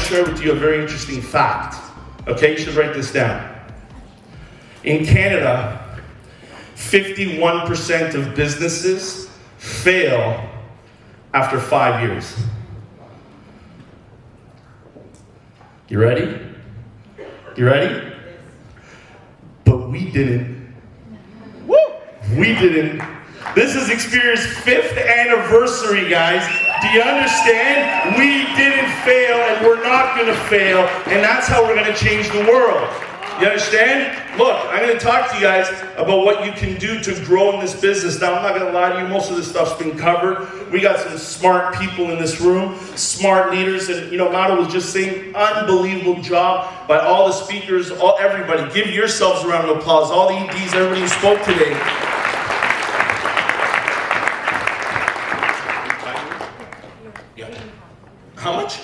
to share with you a very interesting fact. Okay, you should write this down. In Canada, 51% of businesses fail after 5 years. You ready? You ready? But we didn't. Woo! We didn't. This is Experience's 5th anniversary, guys. Do you understand? We didn't fail, and we're not going to fail, and that's how we're going to change the world. You understand? Look, I'm going to talk to you guys about what you can do to grow in this business. Now, I'm not going to lie to you. Most of this stuff's been covered. We got some smart people in this room, smart leaders. And, Mata was just saying, unbelievable job by all the speakers, everybody. Give yourselves a round of applause. All the EDs, everybody who spoke today. How much?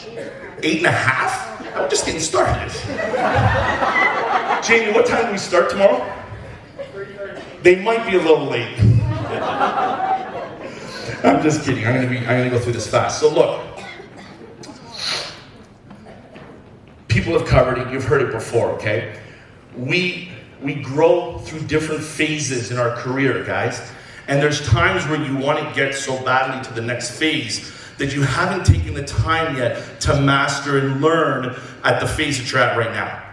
8.5? I'm just getting started. Jamie, what time do we start tomorrow? 3:30. They might be a little late. I'm just kidding. I'm gonna go through this fast. So look, people have covered it. You've heard it before. Okay, we grow through different phases in our career, guys. And there's times where you want to get so badly to the next phase that you haven't taken the time yet to master and learn at the phase that you're at right now.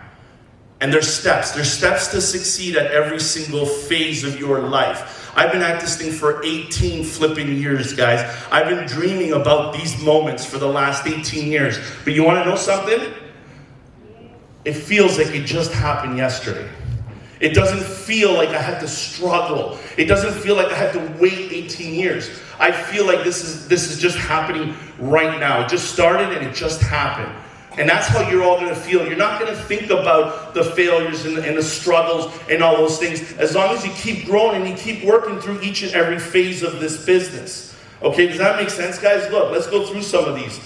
And there's steps. There's steps to succeed at every single phase of your life. I've been at this thing for 18 flipping years, guys. I've been dreaming about these moments for the last 18 years. But you want to know something? It feels like it just happened yesterday. It doesn't feel like I had to struggle. It doesn't feel like I had to wait 18 years. I feel like this is just happening right now. It just started and it just happened. And that's how you're all going to feel. You're not going to think about the failures and the struggles and all those things as long as you keep growing and you keep working through each and every phase of this business. Okay, does that make sense, guys? Look, let's go through some of these.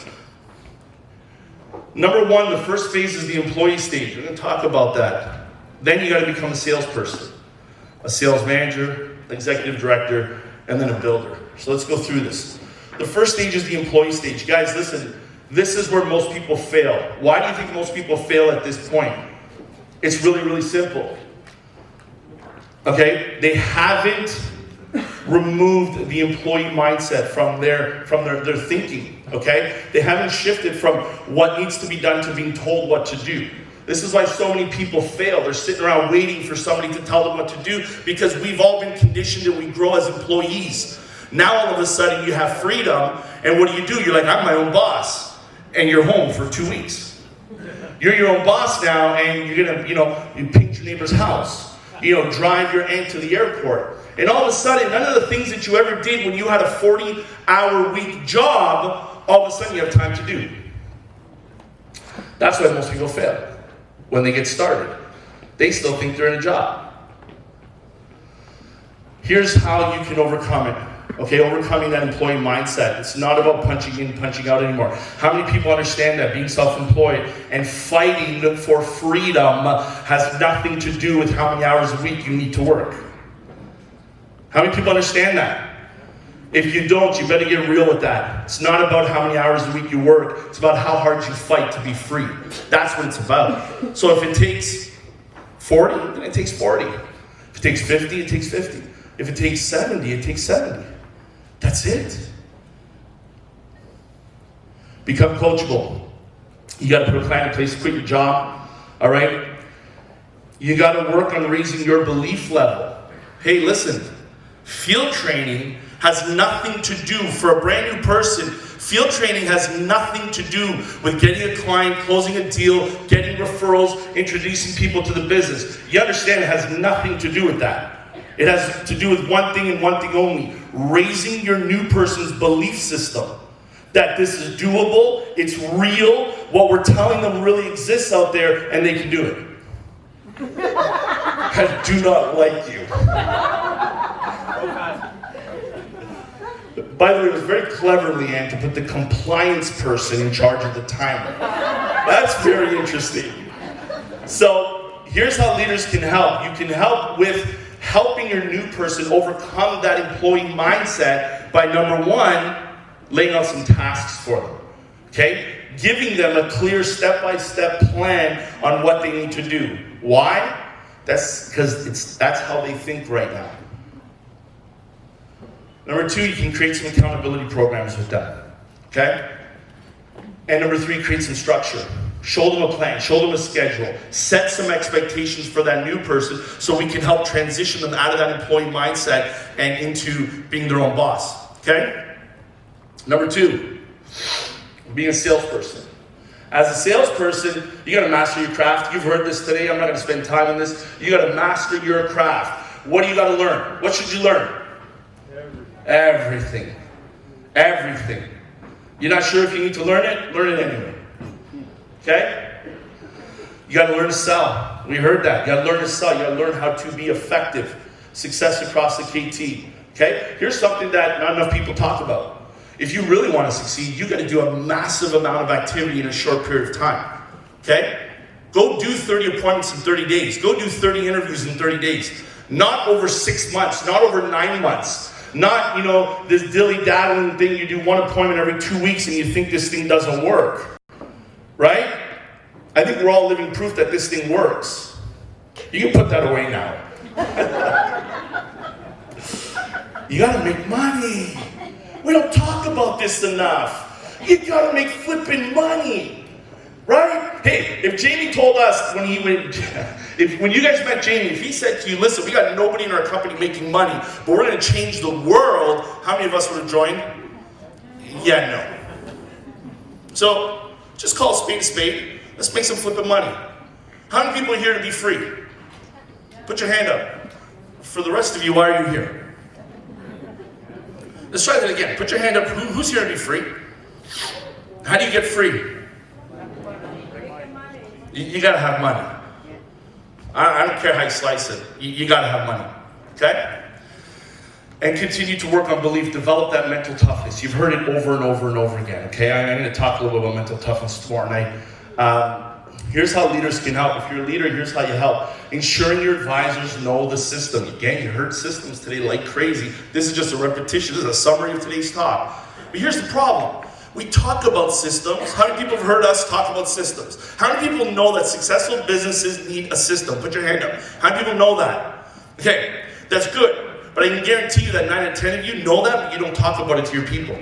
Number one, the first phase is the employee stage. We're going to talk about that. Then you got to become a salesperson, a sales manager, executive director, and then a builder. So let's go through this. The first stage is the employee stage. Guys, listen. This is where most people fail. Why do you think most people fail at this point? It's really, really simple. Okay? They haven't removed the employee mindset from their thinking. Okay? They haven't shifted from what needs to be done to being told what to do. This is why so many people fail. They're sitting around waiting for somebody to tell them what to do because we've all been conditioned and we grow as employees. Now all of a sudden you have freedom, and what do? You're like, I'm my own boss. And you're home for 2 weeks. You're your own boss now, and you're gonna, you paint your neighbor's house. Drive your aunt to the airport. And all of a sudden, none of the things that you ever did when you had a 40-hour-week job, all of a sudden you have time to do. That's why most people fail when they get started. They still think they're in a job. Here's how you can overcome it. Okay, overcoming that employee mindset. It's not about punching in, punching out anymore. How many people understand that being self-employed and fighting for freedom has nothing to do with how many hours a week you need to work? How many people understand that? If you don't, you better get real with that. It's not about how many hours a week you work. It's about how hard you fight to be free. That's what it's about. So if it takes 40, then it takes 40. If it takes 50, it takes 50. If it takes 70, it takes 70. That's it. Become coachable. You got to put a plan in place to quit your job. All right? You got to work on raising your belief level. Hey, listen. Field training has nothing to do, for a brand new person, field training has nothing to do with getting a client, closing a deal, getting referrals, introducing people to the business. You understand it has nothing to do with that. It has to do with one thing and one thing only. Raising your new person's belief system. That this is doable, it's real, what we're telling them really exists out there, and they can do it. I do not like you. By the way, it was very clever, Leanne, to put the compliance person in charge of the timer. That's very interesting. So, here's how leaders can help. You can help with helping your new person overcome that employee mindset by, number one, laying out some tasks for them. Okay? Giving them a clear step-by-step plan on what they need to do. Why? That's because that's how they think right now. Number 2, you can create some accountability programs with them. Okay? And number 3, create some structure. Show them a plan, show them a schedule, set some expectations for that new person so we can help transition them out of that employee mindset and into being their own boss. Okay? Number 2, being a salesperson. As a salesperson, you gotta master your craft. You've heard this today, I'm not gonna spend time on this. You gotta master your craft. What do you gotta learn? What should you learn? Everything. Everything. You're not sure if you need to learn it? Learn it anyway. Okay? You gotta learn to sell. We heard that. You gotta learn to sell. You gotta learn how to be effective. Success across the KT. Okay? Here's something that not enough people talk about. If you really want to succeed, you got to do a massive amount of activity in a short period of time. Okay? Go do 30 appointments in 30 days. Go do 30 interviews in 30 days. Not over 6 months. Not over 9 months. Not, this dilly-daddling thing you do one appointment every 2 weeks and you think this thing doesn't work. Right? I think we're all living proof that this thing works. You can put that away now. You got to make money. We don't talk about this enough. You gotta make flipping money, right? Hey, if Jamie told us when you guys met Jamie, if he said to you, listen, we got nobody in our company making money, but we're gonna change the world, how many of us would have joined? Yeah, no. So, just call a spade a spade. Let's make some flipping money. How many people are here to be free? Put your hand up. For the rest of you, why are you here? Let's try that again. Put your hand up. Who's here to be free? How do you get free? You gotta have money. I don't care how you slice it. You gotta have money. Okay? And continue to work on belief. Develop that mental toughness. You've heard it over and over and over again. Okay? I'm going to talk a little bit about mental toughness tomorrow night. Here's how leaders can help. If you're a leader, here's how you help. Ensuring your advisors know the system. Again, you heard systems today like crazy. This is just a repetition. This is a summary of today's talk. But here's the problem. We talk about systems. How many people have heard us talk about systems? How many people know that successful businesses need a system? Put your hand up. How many people know that? Okay, that's good. But I can guarantee you that 9 out of 10 of you know that, but you don't talk about it to your people.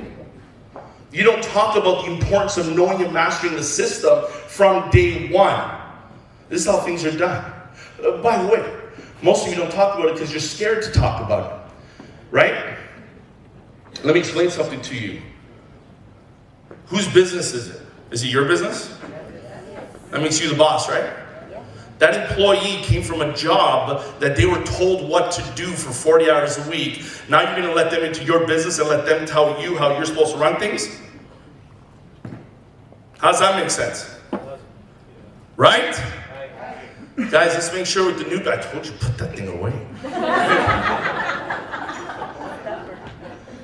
You don't talk about the importance of knowing and mastering the system from day one. This is how things are done. By the way, most of you don't talk about it because you're scared to talk about it. Right? Let me explain something to you. Whose business is it? Is it your business? That makes you the boss, right? That employee came from a job that they were told what to do for 40 hours a week. Now you're going to let them into your business and let them tell you how you're supposed to run things? How does that make sense? Right? Guys, let's make sure with the new guy. I told you, put that thing away.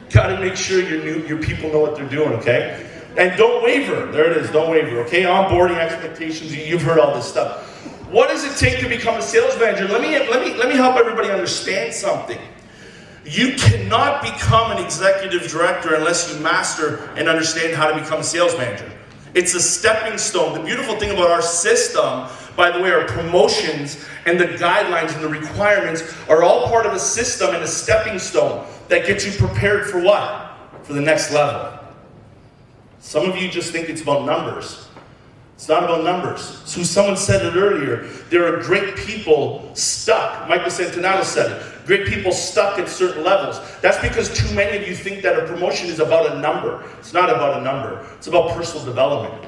Got to make sure your people know what they're doing, okay? And don't waver. There it is. Don't waver, okay? Onboarding expectations. You've heard all this stuff. What does it take to become a sales manager? Let me help everybody understand something. You cannot become an executive director unless you master and understand how to become a sales manager. It's a stepping stone. The beautiful thing about our system, by the way, our promotions and the guidelines and the requirements are all part of a system and a stepping stone that gets you prepared for what? For the next level. Some of you just think it's about numbers. It's not about numbers. So someone said it earlier. There are great people stuck. Michael Santanato said it. Great people stuck at certain levels. That's because too many of you think that a promotion is about a number. It's not about a number. It's about personal development.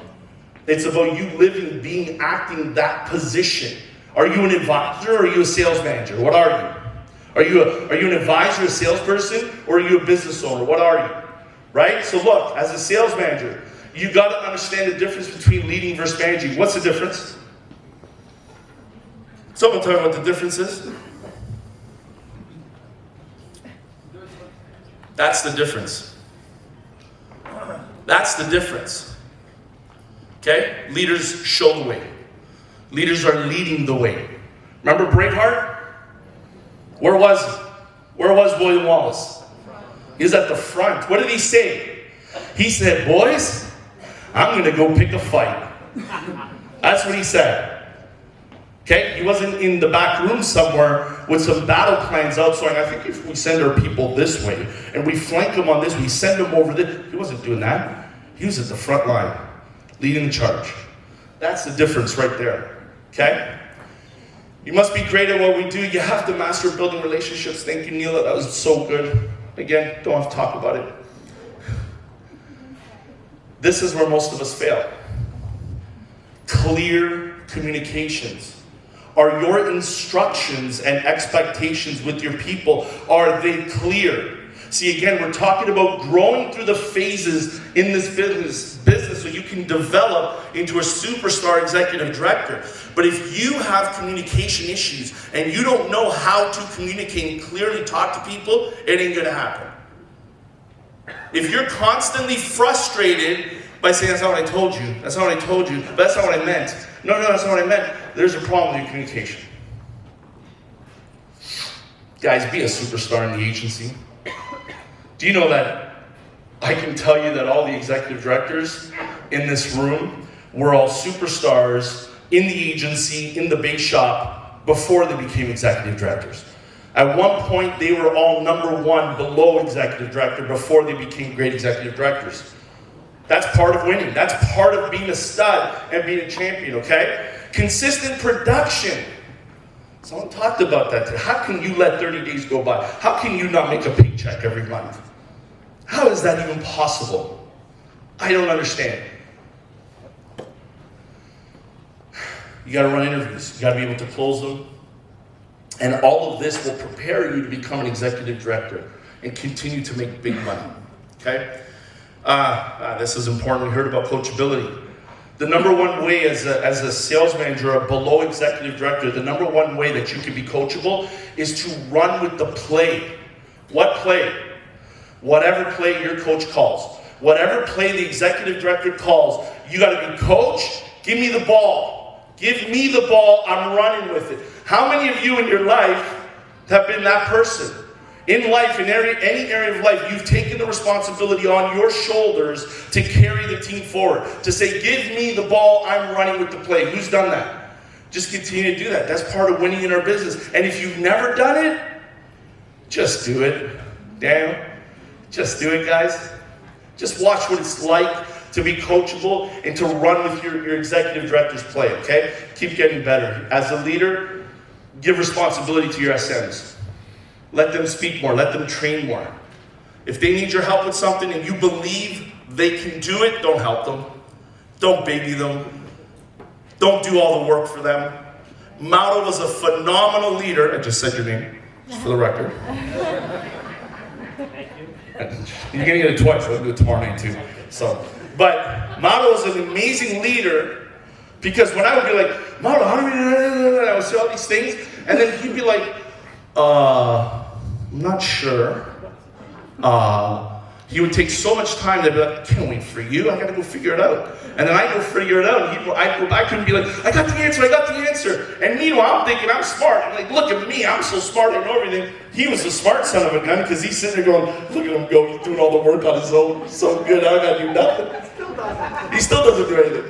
It's about you living, being, acting that position. Are you an advisor or are you a sales manager? What are you? Are you an advisor, a salesperson, or are you a business owner? What are you? Right? So look, as a sales manager, you got to understand the difference between leading versus managing. What's the difference? Someone tell me what the difference is. That's the difference. That's the difference. Okay? Leaders show the way. Leaders are leading the way. Remember Braveheart? Where was he? Where was William Wallace? He was at the front. What did he say? He said, boys, I'm going to go pick a fight. That's what he said. Okay, he wasn't in the back room somewhere with some battle plans outsourcing. I think if we send our people this way and we flank them on this, we send them over this. He wasn't doing that. He was at the front line, leading the charge. That's the difference right there. Okay? You must be great at what we do. You have to master building relationships. Thank you, Neil. That was so good. Again, don't have to talk about it. This is where most of us fail. Clear communications. Are your instructions and expectations with your people, are they clear? See, again, we're talking about growing through the phases in this business so you can develop into a superstar executive director. But if you have communication issues and you don't know how to communicate and clearly talk to people, it ain't gonna happen. If you're constantly frustrated by saying, that's not what I told you, that's not what I told you, but that's not what I meant. No, that's not what I meant. There's a problem with your communication. Guys, be a superstar in the agency. Do you know that I can tell you that all the executive directors in this room were all superstars in the agency, in the bake shop, before they became executive directors. At one point, they were all number one below executive director before they became great executive directors. That's part of winning. That's part of being a stud and being a champion, okay? Consistent production. Someone talked about that today. How can you let 30 days go by? How can you not make a paycheck every month? How is that even possible? I don't understand. You gotta run interviews. You gotta be able to close them. And all of this will prepare you to become an executive director and continue to make big money, okay? This is important. We heard about coachability. The number one way as a sales manager or below executive director, the number one way that you can be coachable is to run with the play. What play? Whatever play your coach calls. Whatever play the executive director calls, you got to be, coach, give me the ball. Give me the ball, I'm running with it. How many of you in your life have been that person? In life, in any area of life, you've taken the responsibility on your shoulders to carry the team forward. To say, give me the ball, I'm running with the play. Who's done that? Just continue to do that. That's part of winning in our business. And if you've never done it, just do it. Damn. Just do it, guys. Just watch what it's like to be coachable and to run with your executive director's play, okay? Keep getting better. As a leader, give responsibility to your SMs. Let them speak more. Let them train more. If they need your help with something and you believe they can do it, don't help them. Don't baby them. Don't do all the work for them. Mauro was a phenomenal leader. I just said your name, just for the record. You're going to get it twice. I'll do it tomorrow night too. But Mauro was an amazing leader because when I would be like, Mauro, how do we do that? I would say all these things. And then he'd be like, I'm not sure. He would take so much time that I'd be like, I can't wait for you. I got to go figure it out. And then I'd go figure it out. And I'd go back to him and be like, I got the answer. And meanwhile, I'm thinking I'm smart. I'm like, look at me. I'm so smart. I know everything. He was a smart son of a gun because he's sitting there going, look at him go. He's doing all the work on his own. So good. I got to do nothing. He still doesn't do anything.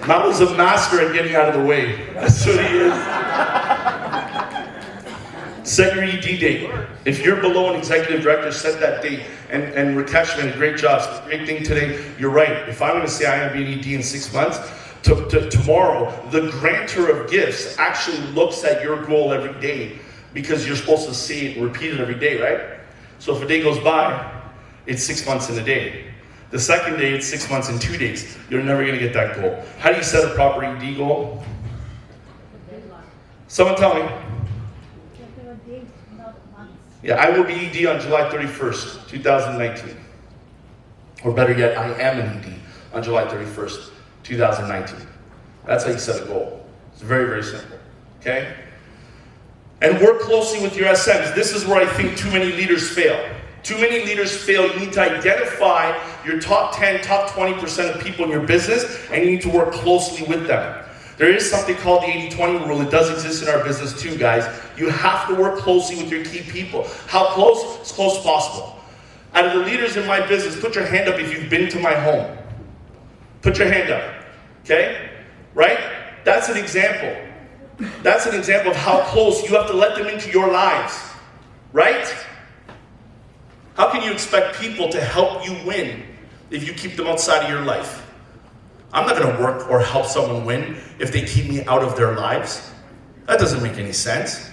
Mauro's a master at getting out of the way. That's what he is. Set your ED date. If you're below an executive director, set that date. And Rakesh did a great job. It's a great thing today. You're right. If I'm going to say I'm going to be an ED in 6 months, tomorrow, the grantor of gifts actually looks at your goal every day because you're supposed to see it and repeat it every day, right? So if a day goes by, it's 6 months in a day. The second day, it's 6 months in 2 days. You're never going to get that goal. How do you set a proper ED goal? Someone tell me. Yeah, I will be ED on July 31st, 2019. Or better yet, I am an ED on July 31st, 2019. That's how you set a goal. It's very, very simple, okay? And work closely with your SMs. This is where I think too many leaders fail. Too many leaders fail. You need to identify your top 10, top 20% of people in your business, and you need to work closely with them. There is something called the 80-20 rule. It does exist in our business too, guys. You have to work closely with your key people. How close? As close as possible. Out of the leaders in my business, put your hand up if you've been to my home. Put your hand up, okay? Right? That's an example. That's an example of how close you have to let them into your lives, right? How can you expect people to help you win if you keep them outside of your life? I'm not going to work or help someone win if they keep me out of their lives. That doesn't make any sense,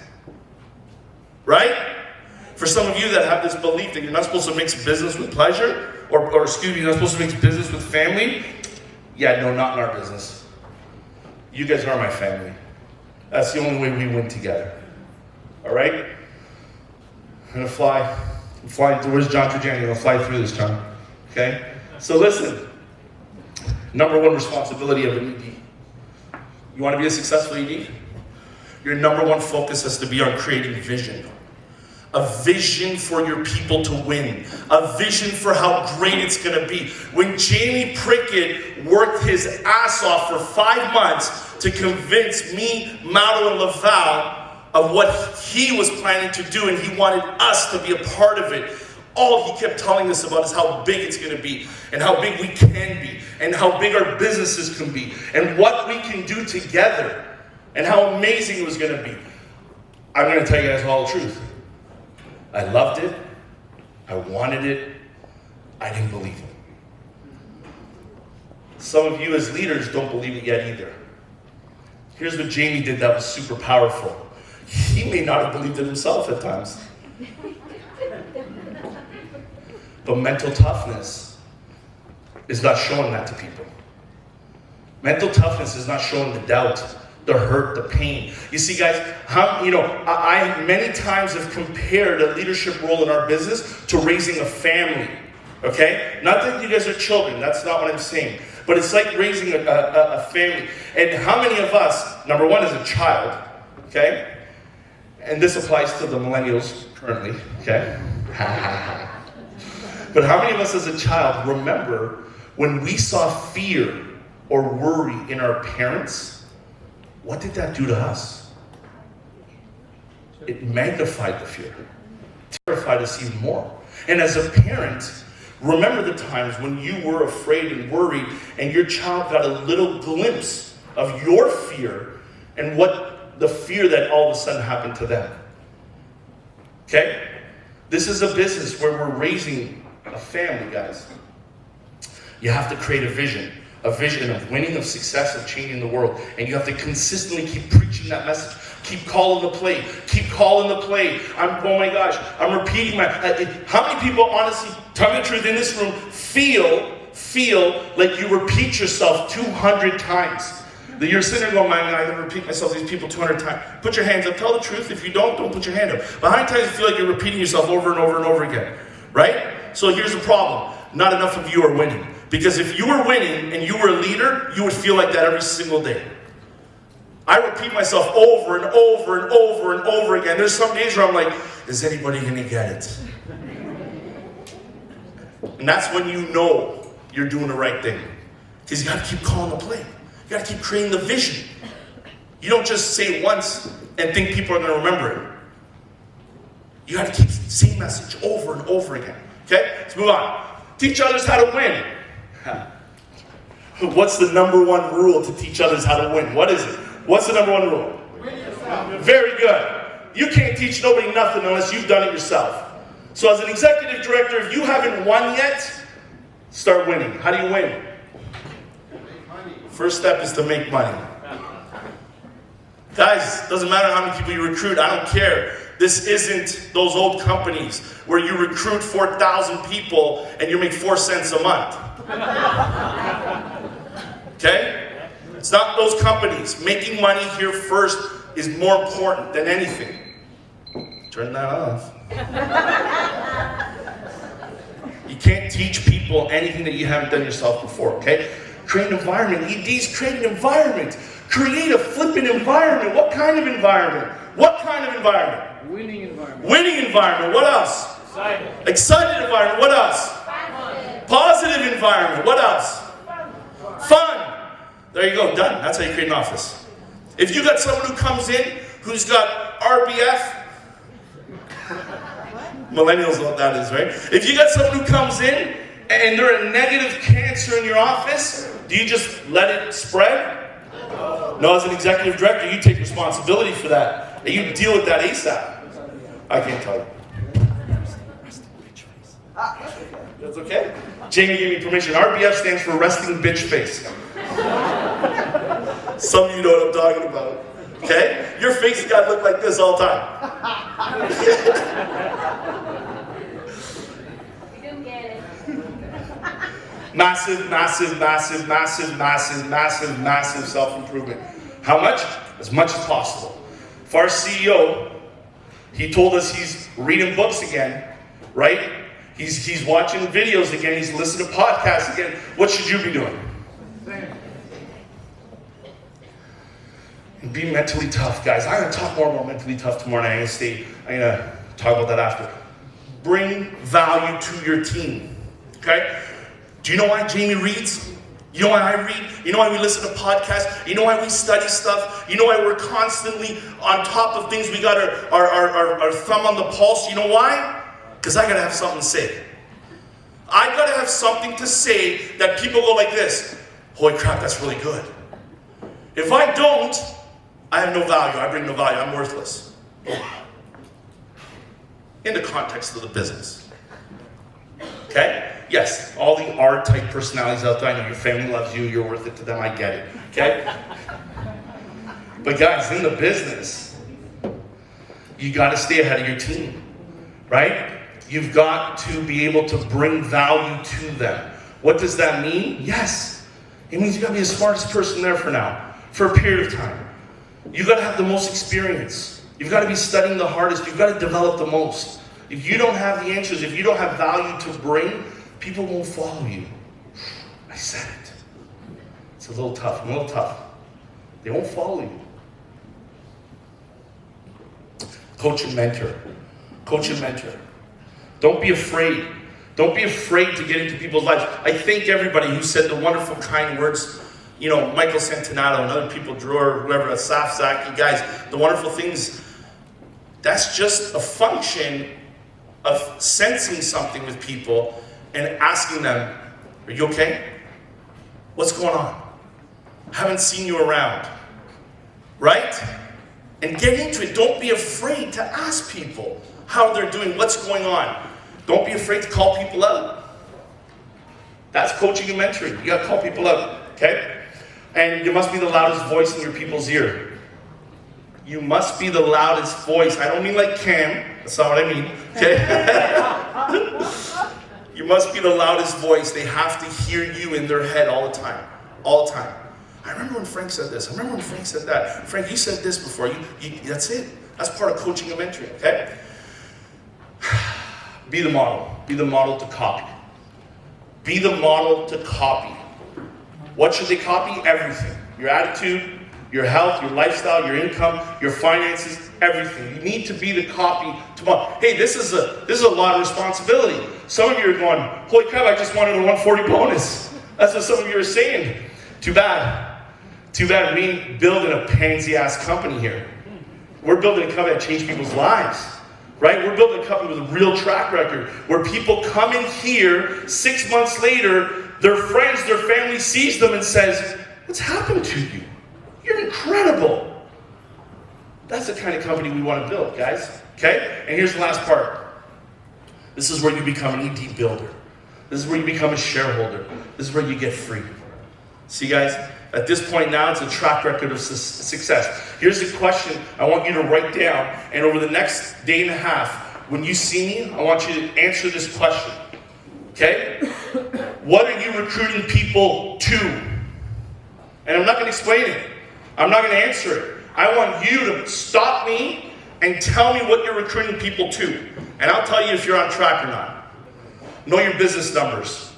right? For some of you that have this belief that you're not supposed to mix business with pleasure, or excuse me, you're not supposed to mix business with family, yeah, no, not in our business. You guys are my family. That's the only way we win together. All right? I'm going to fly. Where's John Trujani? I'm going to fly through this, John. Okay? So listen. Number one responsibility of an ED. You want to be a successful ED? Your number one focus has to be on creating vision. A vision for your people to win. A vision for how great it's going to be. When Jamie Prickett worked his ass off for 5 months to convince me, Mauro, and Laval of what he was planning to do, and he wanted us to be a part of it, all he kept telling us about is how big it's going to be, and how big we can be, and how big our businesses can be, and what we can do together, and how amazing it was going to be. I'm going to tell you guys all the truth. I loved it. I wanted it. I didn't believe it. Some of you as leaders don't believe it yet either. Here's what Jamie did that was super powerful. He may not have believed it himself at times. But mental toughness is not showing that to people. Mental toughness is not showing the doubt, the hurt, the pain. You see, guys, I many times have compared a leadership role in our business to raising a family, okay? Not that you guys are children, that's not what I'm saying. But it's like raising a family. And how many of us, number one, as a child, okay? And this applies to the millennials currently, okay? But how many of us as a child remember when we saw fear or worry in our parents? What did that do to us? It magnified the fear. It terrified us even more. And as a parent, remember the times when you were afraid and worried and your child got a little glimpse of your fear and what the fear that all of a sudden happened to them. Okay? This is a business where we're raising a family, guys. You have to create a vision of winning, of success, of changing the world. And you have to consistently keep preaching that message. Keep calling the play. Keep calling the play. Oh my gosh, I'm repeating how many people, honestly, tell me the truth, in this room, feel like you repeat yourself 200 times? That you're sitting there going, man, I gotta repeat myself, these people 200 times. Put your hands up. Tell the truth. If you don't put your hand up. But how many times do you feel like you're repeating yourself over and over and over again? Right? So here's the problem. Not enough of you are winning. Because if you were winning and you were a leader, you would feel like that every single day. I repeat myself over and over and over and over again. There's some days where I'm like, is anybody going to get it? And that's when you know you're doing the right thing. Because you got to keep calling the play. You got to keep creating the vision. You don't just say it once and think people are going to remember it. You got to keep the same message over and over again. Okay? Let's move on. Teach others how to win. What's the number one rule to teach others how to win? What is it? What's the number one rule? Very good. You can't teach nobody nothing unless you've done it yourself. So as an executive director, if you haven't won yet, start winning. How do you win? First step is to make money. Guys, doesn't matter how many people you recruit. I don't care. This isn't those old companies where you recruit 4,000 people and you make 4 cents a month. Okay? It's not those companies. Making money here first is more important than anything. Turn that off. You can't teach people anything that you haven't done yourself before, okay? Create an environment. EDs, create an environment. Create a flipping environment. What kind of environment? What kind of environment? Winning environment. Winning environment. What else? Excited. Excited environment. What else? Positive environment. What else? Fun. There you go. Done. That's how you create an office. If you got someone who comes in who's got RBF, Millennials know what that is, right? If you got someone who comes in and they're a negative cancer in your office, do you just let it spread? No, as an executive director, you take responsibility for that. And you deal with that ASAP. I can't tell you. That's okay. Jamie gave me permission. RBF stands for resting bitch face. Some of you know what I'm talking about. Okay? Your face has got to look like this all the time. We don't get it. Massive, massive, massive, massive, massive, massive, massive self-improvement. How much? As much as possible. For our CEO, he told us he's reading books again, right? He's watching videos again. He's listening to podcasts again. What should you be doing? And be mentally tough, guys. I'm going to talk more about mentally tough tomorrow night. I'm going to talk about that after. Bring value to your team, okay? Do you know why Jamie reads? You know why I read? You know why we listen to podcasts? You know why we study stuff? You know why we're constantly on top of things? We got our thumb on the pulse. You know why? Because I got to have something to say. I got to have something to say that people go like this. Holy crap, that's really good. If I don't, I have no value. I bring no value. I'm worthless. In the context of the business. Okay? Yes, all the R-type personalities out there. I know your family loves you. You're worth it to them. I get it. Okay? But guys, in the business, you got to stay ahead of your team. Right? You've got to be able to bring value to them. What does that mean? Yes. It means you got to be the smartest person there for now. For a period of time. You've got to have the most experience. You've got to be studying the hardest. You've got to develop the most. If you don't have the answers, if you don't have value to bring, people won't follow you. I said it. It's a little tough. They won't follow you. Coach and mentor. Coach and mentor. Don't be afraid. Don't be afraid to get into people's lives. I thank everybody who said the wonderful, kind words. You know, Michael Santanato and other people, Drew or whoever, Asaf, Zach, you guys, the wonderful things. That's just a function of sensing something with people and asking them, are you okay? What's going on? Haven't seen you around. Right? And get into it. Don't be afraid to ask people how they're doing, what's going on. Don't be afraid to call people out. That's coaching and mentoring. You got to call people out. Okay? And you must be the loudest voice in your people's ear. You must be the loudest voice. I don't mean like Cam. That's not what I mean. Okay? You must be the loudest voice. They have to hear you in their head all the time. All the time. I remember when Frank said this. I remember when Frank said that. Frank, you said this before. That's it. That's part of coaching and mentoring. Okay? Be the model. Be the model to copy. Be the model to copy. What should they copy? Everything. Your attitude, your health, your lifestyle, your income, your finances, everything. You need to be the copy to model. Hey, this is a lot of responsibility. Some of you are going, holy crap, I just wanted a 140 bonus. That's what some of you are saying. Too bad. Too bad. We ain't building a pansy-ass company here. We're building a company that changes people's lives. Right? We're building a company with a real track record where people come in here 6 months later, their friends, their family sees them and says, what's happened to you? You're incredible. That's the kind of company we want to build, guys. Okay? And here's the last part. This is where you become an ED builder. This is where you become a shareholder. This is where you get free. See, guys? At this point now, it's a track record of success. Here's the question I want you to write down. And over the next day and a half, when you see me, I want you to answer this question. Okay? What are you recruiting people to? And I'm not going to explain it. I'm not going to answer it. I want you to stop me and tell me what you're recruiting people to. And I'll tell you if you're on track or not. Know your business numbers.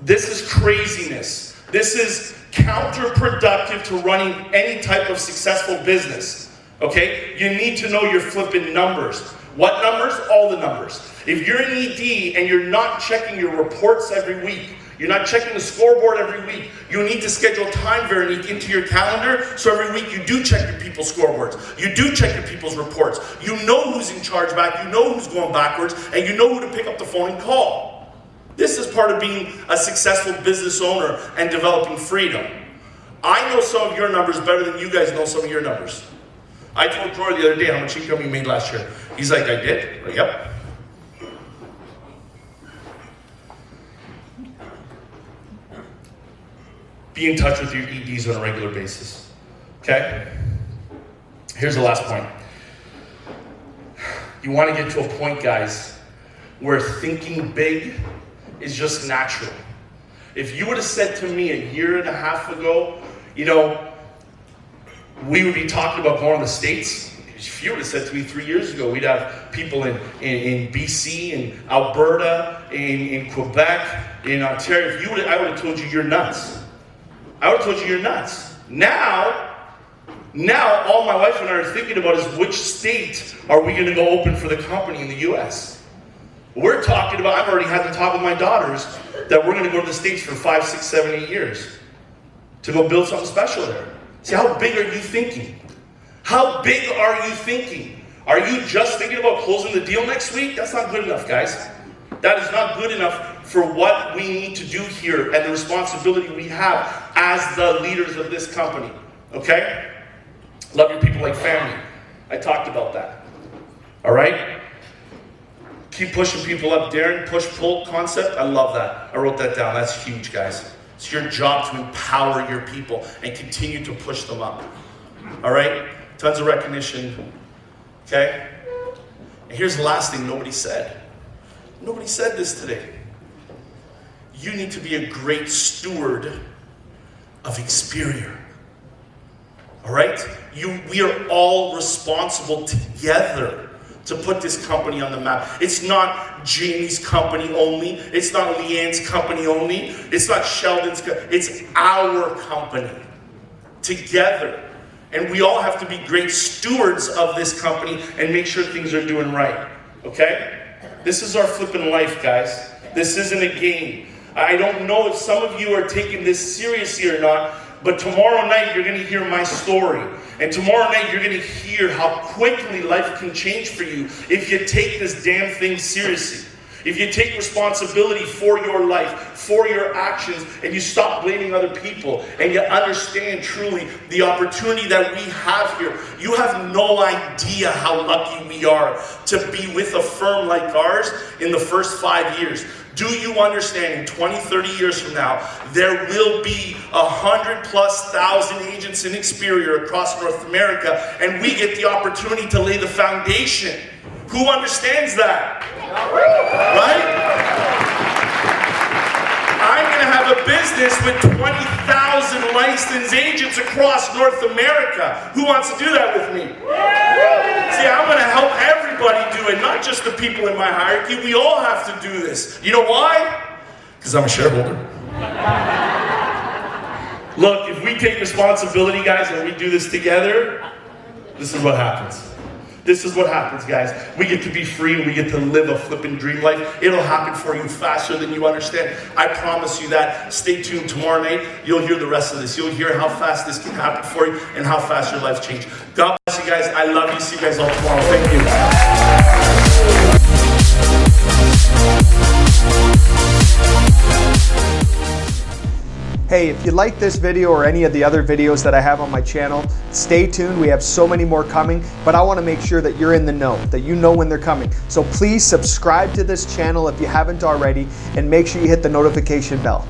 This is craziness. This is counterproductive to running any type of successful business. Okay? You need to know your flipping numbers. What numbers? All the numbers. If you're in ED and you're not checking your reports every week, you're not checking the scoreboard every week, you need to schedule time, Veronique, into your calendar, so every week you do check your people's scoreboards. You do check your people's reports. You know who's in charge back, you know who's going backwards, and you know who to pick up the phone and call. This is part of being a successful business owner and developing freedom. I know some of your numbers better than you guys know some of your numbers. I told Troy the other day how much income he made last year. He's like, I did? Like, yep. Be in touch with your EDs on a regular basis, okay? Here's the last point. You want to get to a point, guys, where thinking big is just natural. If you would have said to me a year and a half ago, you know, we would be talking about going to the States. If you would have said to me 3 years ago, we'd have people in BC, in Alberta, in Quebec, in Ontario. If you would, I would have told you you're nuts. I would have told you you're nuts. Now, all my wife and I are thinking about is which state are we going to go open for the company in the U.S. We're talking about, I've already had the talk with my daughters, that we're going to go to the States for 5, 6, 7, 8 years to go build something special there. See, how big are you thinking? How big are you thinking? Are you just thinking about closing the deal next week? That's not good enough, guys. That is not good enough for what we need to do here and the responsibility we have as the leaders of this company, okay? Love your people like family. I talked about that, all right? Keep pushing people up. Darren, push-pull concept, I love that. I wrote that down. That's huge, guys. It's your job to empower your people and continue to push them up, all right? Tons of recognition, okay? And here's the last thing nobody said. Nobody said this today. You need to be a great steward of Experior. All right? We are all responsible together to put this company on the map. It's not Jamie's company only. It's not Leanne's company only. It's not Sheldon's company. It's our company together. And we all have to be great stewards of this company and make sure things are doing right. Okay? This is our flipping life, guys. This isn't a game. I don't know if some of you are taking this seriously or not, but tomorrow night you're going to hear my story. And tomorrow night you're going to hear how quickly life can change for you if you take this damn thing seriously. If you take responsibility for your life, for your actions, and you stop blaming other people, and you understand truly the opportunity that we have here. You have no idea how lucky we are to be with a firm like ours in the first 5 years. Do you understand in 20, 30 years from now, there will be 100,000+ agents in Experior across North America, and we get the opportunity to lay the foundation. Who understands that? Right? I'm going to have a business with 20,000 licensed agents across North America. Who wants to do that with me? See, I'm going to help everybody do it, not just the people in my hierarchy. We all have to do this. You know why? Because I'm a shareholder. Look, if we take responsibility, guys, and we do this together, this is what happens. This is what happens, guys. We get to be free and we get to live a flipping dream life. It'll happen for you faster than you understand. I promise you that. Stay tuned tomorrow night. You'll hear the rest of this. You'll hear how fast this can happen for you and how fast your life changes. God bless you guys. I love you. See you guys all tomorrow. Thank you. Hey, if you like this video or any of the other videos that I have on my channel, stay tuned. We have so many more coming, but I want to make sure that you're in the know, that you know when they're coming. So please subscribe to this channel if you haven't already, and make sure you hit the notification bell.